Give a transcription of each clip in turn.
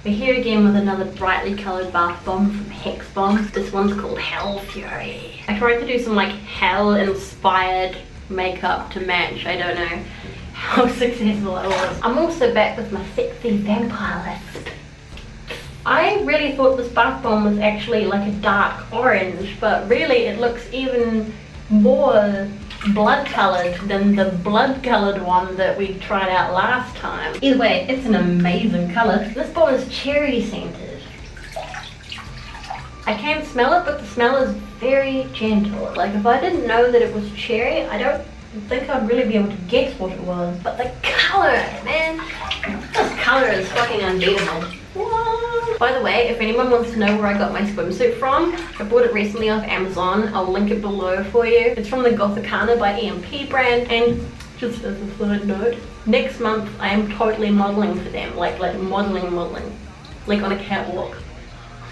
We're here again with another brightly coloured bath bomb from Hex Bomb. This one's called Hell Fury. I tried to do some like hell inspired makeup to match. I don't know how successful it was. I'm also back with my sexy vampire list. I really thought this bath bomb was actually like a dark orange, but really it looks even more blood coloured than the blood coloured one that we tried out last time. Either way, it's an amazing colour. This bomb is cherry scented. I can smell it, but the smell is very gentle. Like if I didn't know that it was cherry, I don't think I'd really be able to guess what it was. But the colour, man, this colour is fucking unbeatable. What? By the way, if anyone wants to know where I got my swimsuit from, I bought it recently off Amazon. I'll link it below for you. It's from the Gothicana by EMP brand, and just as a side note, next month I am totally modelling for them, like modelling, like on a catwalk.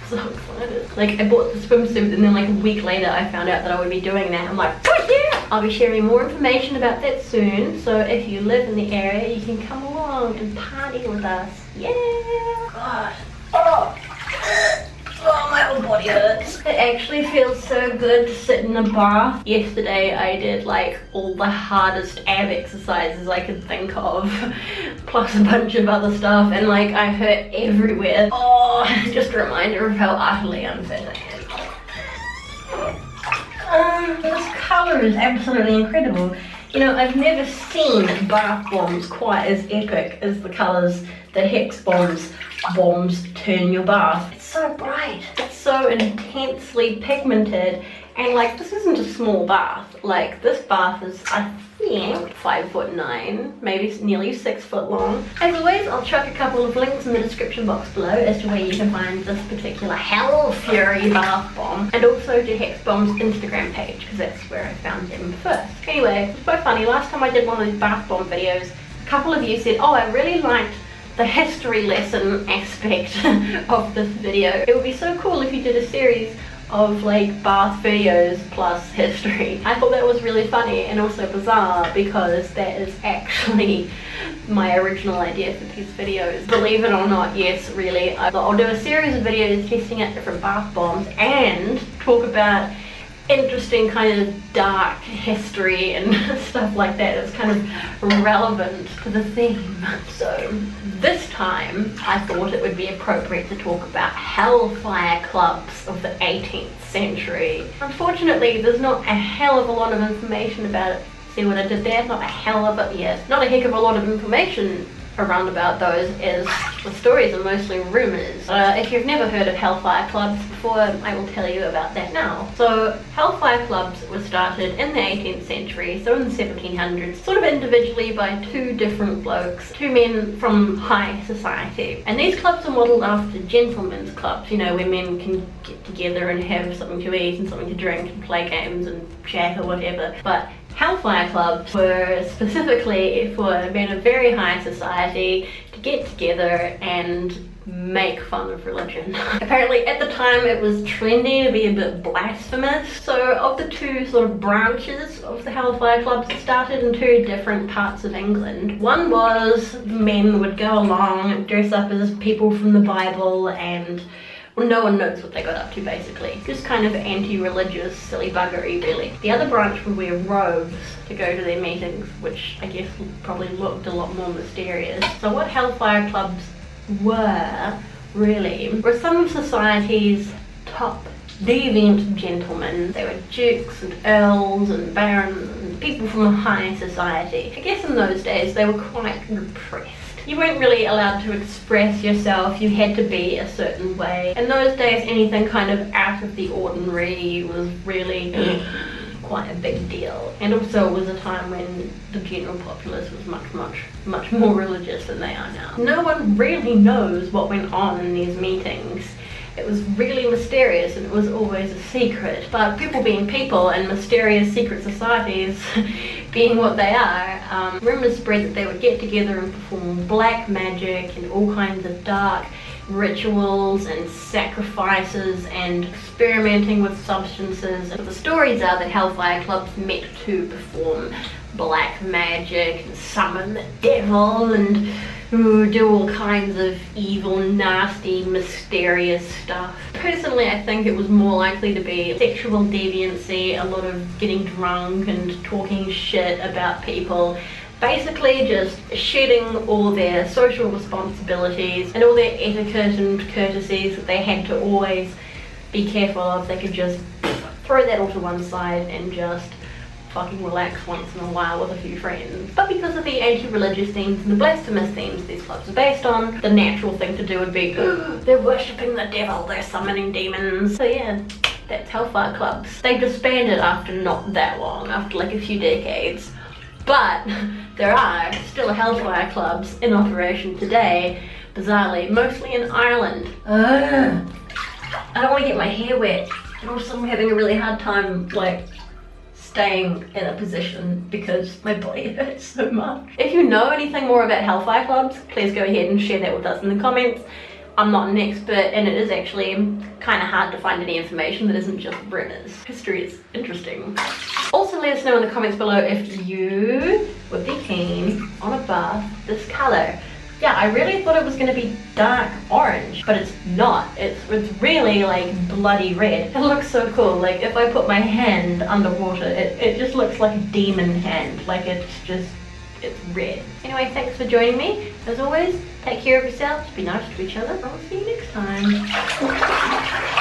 So excited. Like I bought the swimsuit and then like a week later I found out that I would be doing that. I'm like, fuck yeah! I'll be sharing more information about that soon, so if you live in the area you can come along and party with us. Yeah! God. Oh, my whole body hurts. It actually feels so good to sit in a bath. Yesterday I did like all the hardest ab exercises I could think of, plus a bunch of other stuff, and like I hurt everywhere. Oh, just a reminder of how utterly unfit I am. This colour is absolutely incredible. You know, I've never seen bath bombs quite as epic as the colours that Hex bombs turn your bath. It's so bright. It's so intensely pigmented, and like this isn't a small bath. Like this bath is, I think, 5'9", maybe nearly 6 foot long. As always, I'll chuck a couple of links in the description box below as to where you can find this particular Hell Fury bath bomb, and also to Hex Bomb's Instagram page, because that's where I found them first. Anyway, it's quite funny. Last time I did one of these bath bomb videos, a couple of you said, oh, I really liked the history lesson aspect of this video. It would be so cool if you did a series of like bath videos plus history. I thought that was really funny and also bizarre because that is actually my original idea for these videos. Believe it or not, yes, really. I'll do a series of videos testing out different bath bombs and talk about interesting kind of dark history and stuff like that. It's kind of relevant to the theme. So this time I thought it would be appropriate to talk about hellfire clubs of the 18th century. Unfortunately, there's not a hell of a lot of information about it. See what I did there? Not a hell of it, yeah. Not a heck of a lot of information around about those, as the stories are mostly rumours. If you've never heard of hellfire clubs before, I will tell you about that now. So hellfire clubs were started in the 18th century, so in the 1700s, sort of individually by two different blokes, two men from high society. And these clubs are modelled after gentlemen's clubs, you know, where men can get together and have something to eat and something to drink and play games and chat or whatever. But hellfire clubs were specifically for men of very high society to get together and make fun of religion. Apparently at the time it was trendy to be a bit blasphemous. So of the two sort of branches of the hellfire clubs, it started in two different parts of England. One was men would go along and dress up as people from the Bible, and well, no one knows what they got up to basically. Just kind of anti-religious, silly buggery really. The other branch would wear robes to go to their meetings, which I guess probably looked a lot more mysterious. So what hellfire clubs were some of society's top deviant gentlemen. They were dukes and earls and barons and people from high society. I guess in those days they were quite repressed. You weren't really allowed to express yourself, you had to be a certain way. In those days, anything kind of out of the ordinary was really quite a big deal. And also it was a time when the general populace was much more religious than they are now. No one really knows what went on in these meetings. It was really mysterious and it was always a secret. But people being people and mysterious secret societies being what they are, rumours spread that they would get together and perform black magic and all kinds of dark rituals and sacrifices and experimenting with substances. And the stories are that Hellfire Clubs met to perform black magic and summon the devil and do all kinds of evil, nasty, mysterious stuff. Personally, I think it was more likely to be sexual deviancy, a lot of getting drunk and talking shit about people. Basically just shedding all their social responsibilities and all their etiquette and courtesies that they had to always be careful of. They could just throw that all to one side and just fucking relax once in a while with a few friends. But because of the anti-religious themes and the blasphemous themes these clubs are based on, the natural thing to do would be, they're worshipping the devil, they're summoning demons. So yeah, that's Hellfire Clubs. They disbanded after not that long, after like a few decades. But there are still Hellfire Clubs in operation today, bizarrely, mostly in Ireland. I don't want to get my hair wet, and also I'm having a really hard time like staying in a position because my body hurts so much. If you know anything more about Hellfire Clubs, please go ahead and share that with us in the comments. I'm not an expert, and it is actually kind of hard to find any information that isn't just rumors. History is interesting. Also let us know in the comments below if you would be keen on a bath this color. Yeah, I really thought it was going to be dark orange, but it's not. It's really like bloody red. It looks so cool. Like if I put my hand underwater, it just looks like a demon hand. Like it's red. Anyway, thanks for joining me. As always, take care of yourselves, be nice to each other. I'll see you next time.